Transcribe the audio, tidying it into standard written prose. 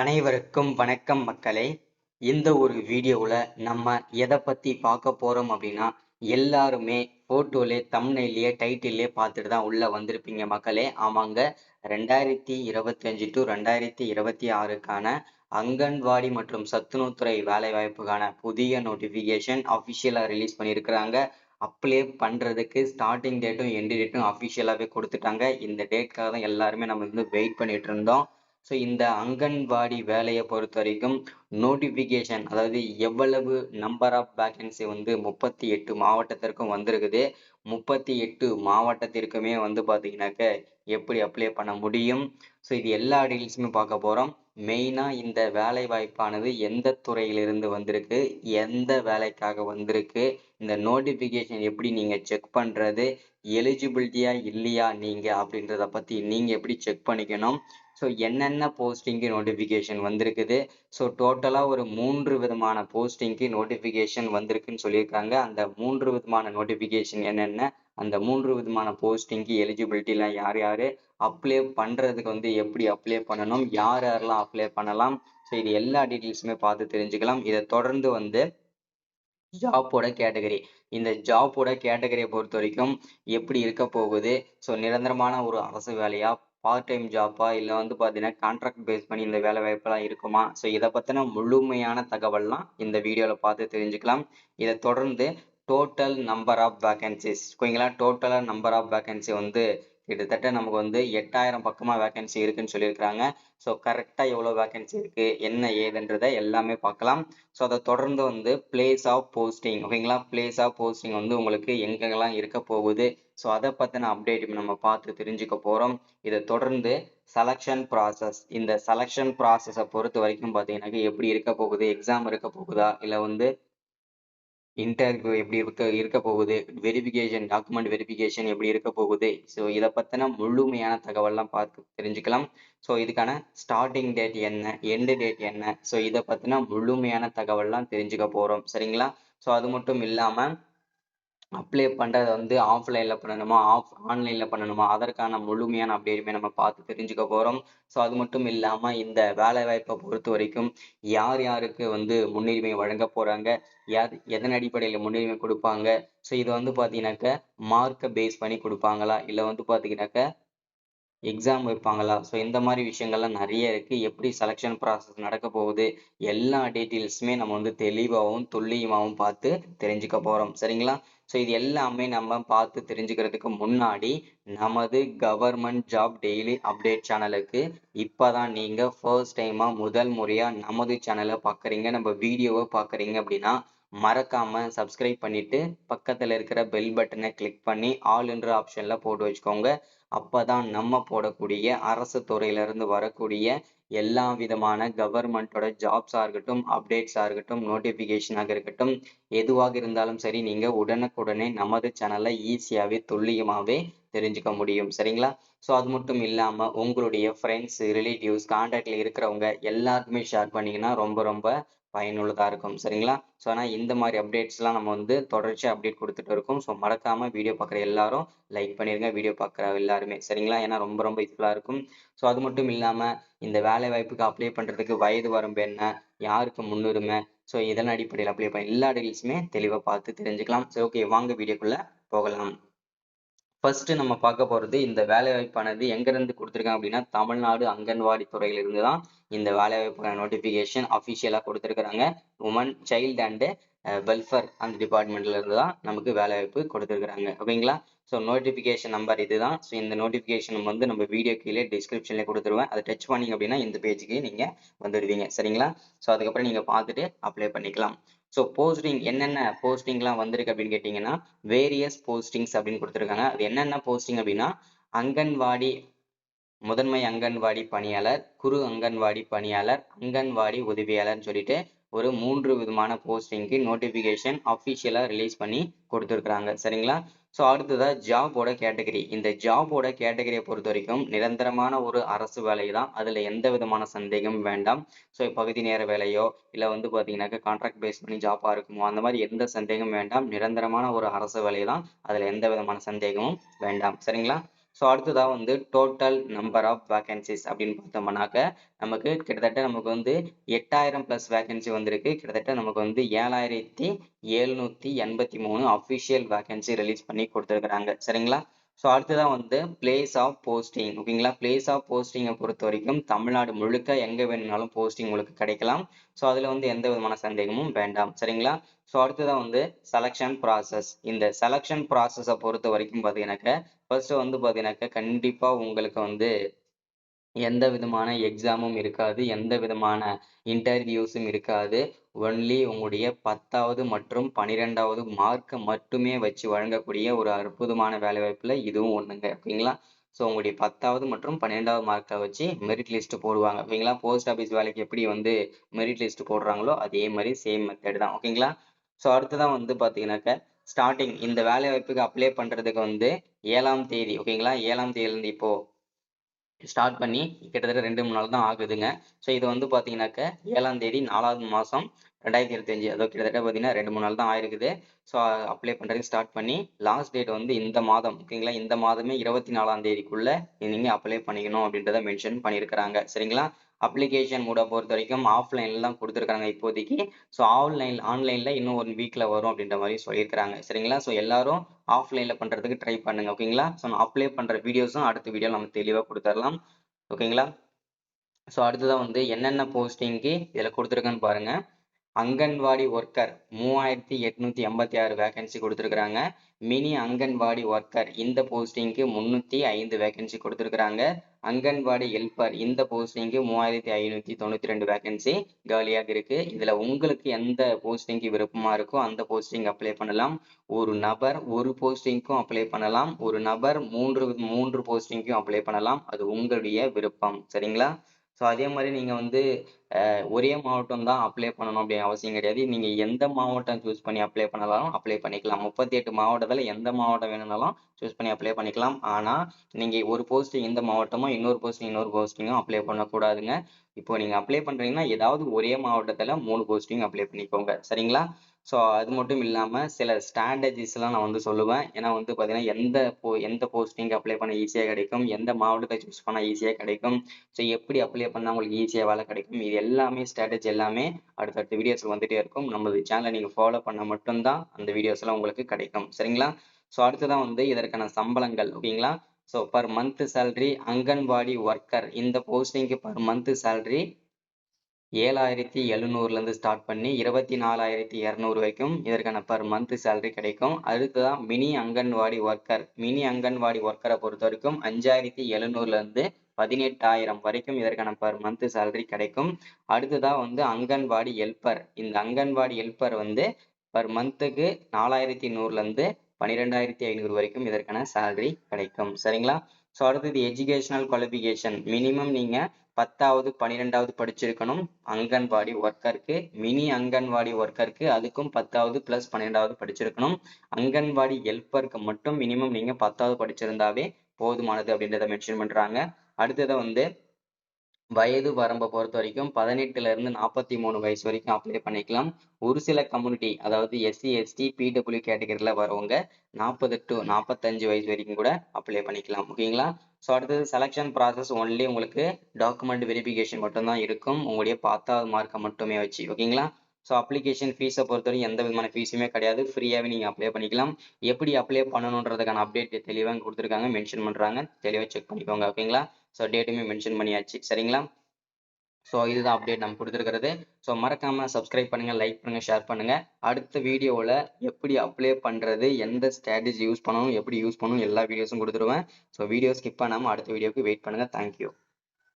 அனைவருக்கும் வணக்கம் மக்களே. இந்த ஒரு வீடியோவில் நம்ம எதை பற்றி பார்க்க போகிறோம் அப்படின்னா, எல்லாருமே ஃபோட்டோலே தம்ப்நெயிலே டைட்டிலே பார்த்துட்டு தான் உள்ளே வந்திருப்பீங்க மக்களே. ஆமாங்க, 2025 டு 2026க்கான அங்கன்வாடி மற்றும் சத்துணவுத்துறை வேலைவாய்ப்புக்கான புதிய நோட்டிஃபிகேஷன் அஃபிஷியலாக ரிலீஸ் பண்ணியிருக்கிறாங்க. அப்ளை பண்ணுறதுக்கு ஸ்டார்டிங் டேட்டும் எண்டு டேட்டும் அஃபிஷியலாகவே கொடுத்துட்டாங்க. இந்த டேட்காக தான் எல்லாருமே நம்ம வந்து வெயிட் பண்ணிட்டு இருந்தோம். ஸோ இந்த அங்கன்வாடி வேலையை பொறுத்த வரைக்கும் நோட்டிஃபிகேஷன், அதாவது எவ்வளவு நம்பர் ஆஃப் வேகன்சி வந்து 38 மாவட்டத்திற்கும் வந்திருக்குது. 38 மாவட்டத்திற்குமே வந்து பார்த்தீங்கன்னாக்க எப்படி அப்ளை பண்ண முடியும், ஸோ இது எல்லா டீட்டெயில்ஸுமே பார்க்க போகிறோம். மெயினாக இந்த வேலை வாய்ப்பானது எந்த துறையிலிருந்து வந்திருக்கு, எந்த வேலைக்காக வந்திருக்கு, இந்த நோட்டிஃபிகேஷன் எப்படி நீங்கள் செக் பண்ணுறது, எலிஜிபிலிட்டியா இல்லையா நீங்கள் அப்படின்றத பற்றி நீங்கள் எப்படி செக் பண்ணிக்கணும், ஸோ என்னென்ன போஸ்டிங்கு நோட்டிஃபிகேஷன் வந்திருக்குது. ஸோ டோட்டலாக ஒரு 3 விதமான போஸ்டிங்க்கு நோட்டிஃபிகேஷன் வந்திருக்குன்னு சொல்லியிருக்காங்க. அந்த 3 விதமான நோட்டிஃபிகேஷன் என்னென்ன, அந்த 3 விதமான போஸ்டிங்க்கு எலிஜிபிலிட்டிலாம் யார் யார், அப்ளை பண்ணுறதுக்கு வந்து எப்படி அப்ளை பண்ணணும், யார் யாரெல்லாம் அப்ளை பண்ணலாம், ஸோ இது எல்லா டீட்டெயில்ஸுமே பார்த்து தெரிஞ்சுக்கலாம். இதை தொடர்ந்து வந்து ஜாப்போட கேட்டகரி, இந்த ஜாப்போட கேட்டகரியை பொறுத்த வரைக்கும் எப்படி இருக்க போகுது, ஸோ நிரந்தரமான ஒரு அரசு வேலையா, பார்ட் டைம் ஜாப்பா, இல்லை வந்து பார்த்தீங்கன்னா கான்ட்ராக்ட் பேஸ் பண்ணி இந்த வேலை வாய்ப்பெல்லாம் இருக்குமா, ஸோ இதை பற்றின முழுமையான தகவல்லாம் இந்த வீடியோவில் பார்த்து தெரிஞ்சுக்கலாம். இதை தொடர்ந்து டோட்டல் நம்பர் ஆஃப் வேகன்சிஸ், ஓகேங்களா, டோட்டலாக நம்பர் ஆஃப் வேகன்சி வந்து கிட்டத்தட்ட நமக்கு வந்து 8000 பக்கமாக வேகன்சி இருக்குன்னு சொல்லியிருக்கிறாங்க. ஸோ கரெக்டாக எவ்வளோ வேகன்சி இருக்குது, என்ன ஏதுன்றதை எல்லாமே பார்க்கலாம். ஸோ அதை தொடர்ந்து வந்து பிளேஸ் ஆஃப் போஸ்டிங், ஓகேங்களா, பிளேஸ் ஆஃப் போஸ்டிங் வந்து உங்களுக்கு எங்கெங்கெல்லாம் இருக்க போகுது, ஸோ அதை பற்றின அப்டேட் நம்ம பார்த்து தெரிஞ்சுக்க போகிறோம். இதை தொடர்ந்து செலெக்ஷன் ப்ராசஸ், இந்த செலெக்ஷன் ப்ராசஸை பொறுத்த வரைக்கும் பார்த்தீங்கன்னாக்க எப்படி இருக்க போகுது, எக்ஸாம் இருக்க போகுதா, இல்லை வந்து இன்டர்வியூ எப்படி இருக்க போகுது, வெரிஃபிகேஷன், டாக்குமெண்ட் வெரிஃபிகேஷன் எப்படி இருக்க போகுது, ஸோ இதை பற்றின முழுமையான தகவல்லாம் பார்த்து தெரிஞ்சுக்கலாம். ஸோ இதுக்கான ஸ்டார்டிங் டேட் என்ன, எண்டு டேட் என்ன, ஸோ இதை பற்றின முழுமையான தகவல்லாம் தெரிஞ்சுக்க போகிறோம், சரிங்களா. ஸோ அது மட்டும் இல்லாமல் அப்ளை பண்ணுறதை வந்து ஆஃப்லைனில் பண்ணணுமா, ஆன்லைனில் பண்ணணுமா, அதற்கான முழுமையான அப்டேட்டுமே நம்ம பார்த்து தெரிஞ்சுக்க போகிறோம். ஸோ அது மட்டும் இல்லாமல் இந்த வேலைவாய்ப்பை பொறுத்த வரைக்கும் யார் யாருக்கு வந்து முன்னுரிமை வழங்க போகிறாங்க, யார் எதன் அடிப்படையில் முன்னுரிமை கொடுப்பாங்க, ஸோ இது வந்து பார்த்தீங்கன்னாக்க மார்க்கை பேஸ் பண்ணி கொடுப்பாங்களா, இல்லை வந்து பார்த்தீங்கன்னாக்க எக்ஸாம் வைப்பாங்களா, ஸோ இந்த மாதிரி விஷயங்கள்லாம் நிறைய இருக்குது. எப்படி செலெக்ஷன் ப்ராசஸ் நடக்க போகுது, எல்லா டீட்டெயில்ஸுமே நம்ம வந்து தெளிவாகவும் துல்லியமாகவும் பார்த்து தெரிஞ்சுக்க போகிறோம், சரிங்களா. ஸோ இது எல்லாமே நம்ம பார்த்து தெரிஞ்சுக்கிறதுக்கு முன்னாடி நமது கவர்மெண்ட் ஜாப் டெய்லி அப்டேட் சேனலுக்கு இப்போ தான் நீங்கள் ஃபர்ஸ்ட் டைமாக முதல் முறையாக நமது சேனலை பார்க்குறீங்க, நம்ம வீடியோவை பார்க்குறீங்க அப்படின்னா மறக்காமல் சப்ஸ்கிரைப் பண்ணிவிட்டு பக்கத்தில் இருக்கிற பெல் பட்டனை கிளிக் பண்ணி ஆல் என்ற ஆப்ஷனில் போட்டு வச்சுக்கோங்க. அப்பதான் நம்ம போடக்கூடிய அரசு துறையிலிருந்து வரக்கூடிய எல்லா விதமான கவர்மெண்டோட ஜாப்ஸாக இருக்கட்டும், அப்டேட்ஸாக இருக்கட்டும், நோட்டிஃபிகேஷனாக இருக்கட்டும், எதுவாக இருந்தாலும் சரி நீங்கள் உடனுக்குடனே நமது சேனலை ஈஸியாகவே துல்லியமாகவே தெரிஞ்சுக்க முடியும், சரிங்களா. ஸோ அது மட்டும் இல்லாமல் உங்களுடைய ஃப்ரெண்ட்ஸ், ரிலேட்டிவ்ஸ், கான்டாக்டில் இருக்கிறவங்க எல்லாருக்குமே ஷேர் பண்ணிங்கன்னா ரொம்ப ரொம்ப பயனுள்ளதாக இருக்கும், சரிங்களா. ஸோ ஆனால் இந்த மாதிரி அப்டேட்ஸ்லாம் நம்ம வந்து தொடர்ச்சியாக அப்டேட் கொடுத்துட்டு இருக்கோம். ஸோ மறக்காமல் வீடியோ பார்க்குற எல்லாரும் லைக் பண்ணிடுங்க, வீடியோ பார்க்குற எல்லாருமே, சரிங்களா, ஏன்னா ரொம்ப ரொம்ப யூஸ்ஃபுல்லாக இருக்கும். ஸோ அது மட்டும் இல்லாமல் இந்த வேலை வாய்ப்புக்கு அப்ளை பண்ணுறதுக்கு வயது வரம்பு என்ன, யாருக்கு முன்னுரிமை, ஸோ இதன் அடிப்படையில் அப்ளை பண்ண எல்லா டீட்டெயில்ஸுமே தெளிவாக பார்த்து தெரிஞ்சுக்கலாம். சரி, ஓகே, வாங்க வீடியோக்குள்ளே போகலாம். ஃபர்ஸ்ட் நம்ம பார்க்க போகிறது இந்த வேலைவாய்ப்பானது எங்கேருந்து கொடுத்துருக்காங்க அப்படின்னா, தமிழ்நாடு அங்கன்வாடி துறையிலிருந்து தான் இந்த வேலைவாய்ப்புக்கான நோட்டிஃபிகேஷன் அஃபிஷியலாக கொடுத்துருக்குறாங்க. உமன் சைல்டு அண்டு வெல்ஃபேர் அந்த டிபார்ட்மெண்ட்ல இருந்து தான் நமக்கு வேலைவாய்ப்பு கொடுத்துருக்குறாங்க, ஓகேங்களா. ஸோ நோட்டிஃபிகேஷன் நம்பர் இதுதான். ஸோ இந்த நோட்டிஃபிகேஷன் வந்து நம்ம வீடியோ கீழே டிஸ்கிரிப்ஷன்லேயே கொடுத்துருவேன். அதை டச் பண்ணிங்க அப்படின்னா இந்த பேஜுக்கு நீங்கள் வந்துடுவீங்க, சரிங்களா. ஸோ அதுக்கப்புறம் நீங்கள் பார்த்துட்டு அப்ளை பண்ணிக்கலாம். ஸோ போஸ்டிங் என்னென்ன போஸ்டிங்லாம் வந்திருக்கு அப்படின்னு கேட்டிங்கன்னா, வேரியஸ் போஸ்டிங்ஸ் அப்படின்னு கொடுத்துருக்காங்க. அது என்னென்ன போஸ்டிங் அப்படின்னா, அங்கன்வாடி முதன்மை அங்கன்வாடி பணியாளர், குறு அங்கன்வாடி பணியாளர், அங்கன்வாடி உதவியாளர்னு சொல்லிட்டு ஒரு 3 விதமான போஸ்டிங்க்கு நோட்டிஃபிகேஷன் அஃபிஷியலாக ரிலீஸ் பண்ணி கொடுத்துருக்குறாங்க, சரிங்களா. ஸோ அடுத்ததா ஜாபோட கேட்டகரி. இந்த ஜாபோட கேட்டகரியை பொறுத்த வரைக்கும் நிரந்தரமான ஒரு அரசு வேலை தான், அதில் எந்த விதமான சந்தேகமும் வேண்டாம். ஸோ பகுதி நேர வேலையோ இல்லை வந்து பார்த்தீங்கன்னாக்கா கான்ட்ராக்ட் பேஸ் பண்ணி ஜாப்பாக இருக்குமோ அந்த மாதிரி எந்த சந்தேகமும் வேண்டாம். நிரந்தரமான ஒரு அரசு வேலை தான், அதில் எந்த விதமான சந்தேகமும் வேண்டாம், சரிங்களா. ஸோ அடுத்ததா வந்து டோட்டல் நம்பர் ஆஃப் வேகன்சிஸ் அப்படின்னு பார்த்தோம்னாக்க நமக்கு கிட்டத்தட்ட நமக்கு வந்து 8000 ப்ளஸ் வேகன்சி வந்திருக்கு. கிட்டத்தட்ட நமக்கு வந்து 7783 அஃபிஷியல் வேகன்சி ரிலீஸ் பண்ணி கொடுத்துருக்குறாங்க. சரிங்களா? ஸோ அடுத்ததான் வந்து பிளேஸ் ஆஃப் போஸ்டிங். ஓகேங்களா? பிளேஸ் ஆஃப் போஸ்டிங்கை பொறுத்த வரைக்கும் தமிழ்நாடு முழுக்க எங்க வேணும்னாலும் போஸ்டிங் உங்களுக்கு கிடைக்கலாம். ஸோ அதுல வந்து எந்த விதமான சந்தேகமும் வேண்டாம். சரிங்களா? ஸோ அடுத்ததான் வந்து செலக்ஷன் ப்ராசஸ். இந்த செலக்ஷன் ப்ராசஸை பொறுத்த வரைக்கும் பார்த்தீங்கன்னாக்க ஃபர்ஸ்ட் வந்து பார்த்தீங்கன்னாக்க கண்டிப்பா உங்களுக்கு வந்து எந்த விதமான எக்ஸாமும் இருக்காது. எந்த விதமான இன்டர்வியூஸும் இருக்காது. ஒன்லி உங்களுடைய 10வது மற்றும் 12வது மார்க்க மட்டுமே வச்சு வழங்கக்கூடிய ஒரு அற்புதமான வேலைவாய்ப்புல இதுவும் ஒண்ணுங்க. ஓகேங்களா? ஸோ உங்களுடைய 10வது மற்றும் 12வது மார்க்கை வச்சு மெரிட் லிஸ்ட் போடுவாங்க. ஓகேங்களா? போஸ்ட் ஆஃபீஸ் வேலைக்கு எப்படி வந்து மெரிட் லிஸ்ட் போடுறாங்களோ அதே மாதிரி சேம் மெத்தட் தான். ஓகேங்களா? ஸோ அடுத்ததான் வந்து பார்த்தீங்கன்னாக்க ஸ்டார்டிங் இந்த வேலை வாய்ப்புக்கு அப்ளை பண்றதுக்கு வந்து 7ஆம் தேதி. ஓகேங்களா? 7ஆம் தேதியிலிருந்து இப்போ ஸ்டார்ட் பண்ணி கிட்டத்தட்ட 2, 3 நாள் தான் ஆகுதுங்க. ஸோ இது வந்து பார்த்தீங்கன்னாக்க 7ஆம் தேதி 4வது மாசம் 2025 அதோ கிட்டத்தட்ட பார்த்தீங்கன்னா 2, 3 நாள் தான் ஆயிருக்குது. ஸோ அப்ளை பண்றதுக்கு ஸ்டார்ட் பண்ணி லாஸ்ட் டேட் வந்து இந்த மாதம் ஓகேங்களா? இந்த மாதமே 24ஆம் தேதிக்குள்ள நீங்க அப்ளை பண்ணிக்கணும் அப்படின்றத மென்ஷன் பண்ணியிருக்கிறாங்க. சரிங்களா? அப்ளிகேஷன் மோட பொறுத்த வரைக்கும் ஆஃப்லைன்ல தான் கொடுத்துருக்காங்க இப்போதைக்கு. ஸோ ஆன்லைன்ல இன்னும் 1 வீக்ல வரும் அப்படின்ற மாதிரி சொல்லியிருக்கிறாங்க. சரிங்களா? ஸோ எல்லாரும் ஆஃப்லைன்ல பண்றதுக்கு ட்ரை பண்ணுங்க. ஓகேங்களா? ஸோ நான் அப்ளை பண்ற வீடியோஸும் அடுத்த வீடியோல நம்ம தெளிவா கொடுத்துடலாம். ஓகேங்களா? ஸோ அடுத்ததான் வந்து என்னென்ன போஸ்டிங்க்கு இதுல கொடுத்துருக்கேன்னு பாருங்க. அங்கன்வாடி ஒர்க்கர் 3886 வேகன்சி கொடுத்துருக்காங்க. மினி அங்கன்வாடி ஒர்க்கர் இந்த போஸ்டிங்க்கு 305 வேகன்சி கொடுத்துருக்காங்க. அங்கன்வாடி ஹெல்ப்பர் இந்த போஸ்டிங்க்கு 3592 வேகன்சி காலியாக இருக்கு. இதுல உங்களுக்கு எந்த போஸ்டிங்க்கு விருப்பமா இருக்கோ அந்த போஸ்டிங் அப்ளை பண்ணலாம். ஒரு நபர் ஒரு போஸ்டிங்க்கும் அப்ளை பண்ணலாம். ஒரு நபர் மூன்று போஸ்டிங்க்கும் அப்ளை பண்ணலாம். அது உங்களுடைய விருப்பம். சரிங்களா? ஸோ அதே மாதிரி நீங்க வந்து ஒரே மாவட்டம் தான் அப்ளை பண்ணணும் அப்படின்னு அவசியம் கிடையாது. நீங்க எந்த மாவட்டம் சூஸ் பண்ணி அப்ளை பண்ணாலும் அப்ளை பண்ணிக்கலாம். 38 மாவட்டத்துல எந்த மாவட்டம் வேணும்னாலும் சூஸ் பண்ணி அப்ளை பண்ணிக்கலாம். ஆனா நீங்க ஒரு போஸ்டிங் இந்த மாவட்டமும் இன்னொரு போஸ்டிங்கும் அப்ளை பண்ணக்கூடாதுங்க. இப்போ நீங்க அப்ளை பண்றீங்கன்னா ஏதாவது ஒரே மாவட்டத்துல 3 போஸ்டிங் அப்ளை பண்ணிக்கோங்க. சரிங்களா? ஸோ அது மட்டும் இல்லாம சில ஸ்ட்ராட்டஜிஸ் எல்லாம் நான் வந்து சொல்லுவேன். ஏன்னா வந்து பாத்தீங்கன்னா எந்த போஸ்டிங் அப்ளை பண்ண ஈஸியா கிடைக்கும், எந்த மாவட்டத்தை சூஸ் பண்ணா ஈஸியா கிடைக்கும், ஸோ எப்படி அப்ளை பண்ணா உங்களுக்கு ஈஸியா வேலை கிடைக்கும், இது எல்லாமே ஸ்ட்ராட்டஜி எல்லாமே அடுத்தடுத்த வீடியோஸ் வந்துட்டே இருக்கும். நம்ம சேனலை நீங்க ஃபாலோ பண்ண மட்டும்தான் அந்த வீடியோஸ் எல்லாம் உங்களுக்கு கிடைக்கும். சரிங்களா? ஸோ அடுத்ததான் வந்து இதற்கான சம்பளங்கள். ஓகேங்களா? So per month salary anganwadi worker இந்த போஸ்டிங்க்கு பர் மந்த் சேலரி 7700 இருந்து ஸ்டார்ட் பண்ணி 24,200 வரைக்கும் இதற்கான பர் மந்த் சேலரி கிடைக்கும். அடுத்ததான் mini anganwadi worker. Mini anganwadi ஒர்க்கரை பொறுத்த வரைக்கும் 5700 இருந்து 18,000 வரைக்கும் இதற்கான பர் மந்த் சேலரி கிடைக்கும். அடுத்ததா வந்து அங்கன்வாடி ஹெல்ப்பர். இந்த அங்கன்வாடி ஹெல்ப்பர் வந்து பர் மந்த்துக்கு 4100 இருந்து 12,500 வரைக்கும் இதற்கான சேலரி கிடைக்கும். சரிங்களா? ஸோ அடுத்தது எஜுகேஷனல் குவாலிஃபிகேஷன். மினிமம் நீங்க 10வது 12வது படிச்சிருக்கணும் அங்கன்வாடி ஒர்க்கருக்கு. மினி அங்கன்வாடி ஒர்க்கருக்கு அதுக்கும் 10வது பிளஸ் 12வது படிச்சிருக்கணும். அங்கன்வாடி ஹெல்ப்பருக்கு மட்டும் மினிமம் நீங்க 10வது படிச்சிருந்தாவே போதுமானது அப்படின்றத மென்ஷன் பண்றாங்க. அடுத்தது வந்து வயது வரம்பை பொறுத்த வரைக்கும் 18ல இருந்து 43 வயசு வரைக்கும் அப்ளை பண்ணிக்கலாம். ஒரு சில கம்யூனிட்டி அதாவது எஸ்சி எஸ்டி பிடபிள்யூ கேட்டகரியில வரவங்க 40 to 45 வயசு வரைக்கும் கூட அப்ளை பண்ணிக்கலாம். ஓகேங்களா? ஸோ அடுத்தது செலக்ஷன் ப்ராசஸ் ஒன்லி உங்களுக்கு டாக்குமெண்ட் வெரிஃபிகேஷன் மட்டும்தான் இருக்கும். உங்களுடைய 10வது மார்க்கை மட்டுமே வச்சு. ஓகேங்களா? ஸோ அப்ளிகேஷன் ஃபீஸை பொறுத்தவரை எந்த விதமான ஃபீஸுமே கிடையாது. ஃப்ரீயாகவே நீங்கள் அப்ளை பண்ணிக்கலாம். எப்படி அப்ளை பண்ணணுன்றதுக்கான அப்டேட் தெளிவாக கொடுத்துருக்காங்க, மென்ஷன் பண்ணுறாங்க. தெளிவாக செக் பண்ணிக்கோங்க. ஓகேங்களா? ஸோ டேட்டுமே மென்ஷன் பண்ணியாச்சு. சரிங்களா? ஸோ இதுதான் அப்டேட் நம்ம கொடுத்துருக்கிறது. ஸோ மறக்காம சப்ஸ்கிரைப் பண்ணுங்க, லைக் பண்ணுங்க, ஷேர் பண்ணுங்க. அடுத்த வீடியோவில் எப்படி அப்ளை பண்ணுறது, எந்த ஸ்ட்ராட்டஜி யூஸ் பண்ணணும், எப்படி யூஸ் பண்ணணும் எல்லா வீடியோஸும் கொடுத்துருவேன். ஸோ வீடியோ ஸ்கிப் பண்ணாமல் அடுத்த வீடியோக்கு வெயிட் பண்ணுங்க. தேங்க்யூ.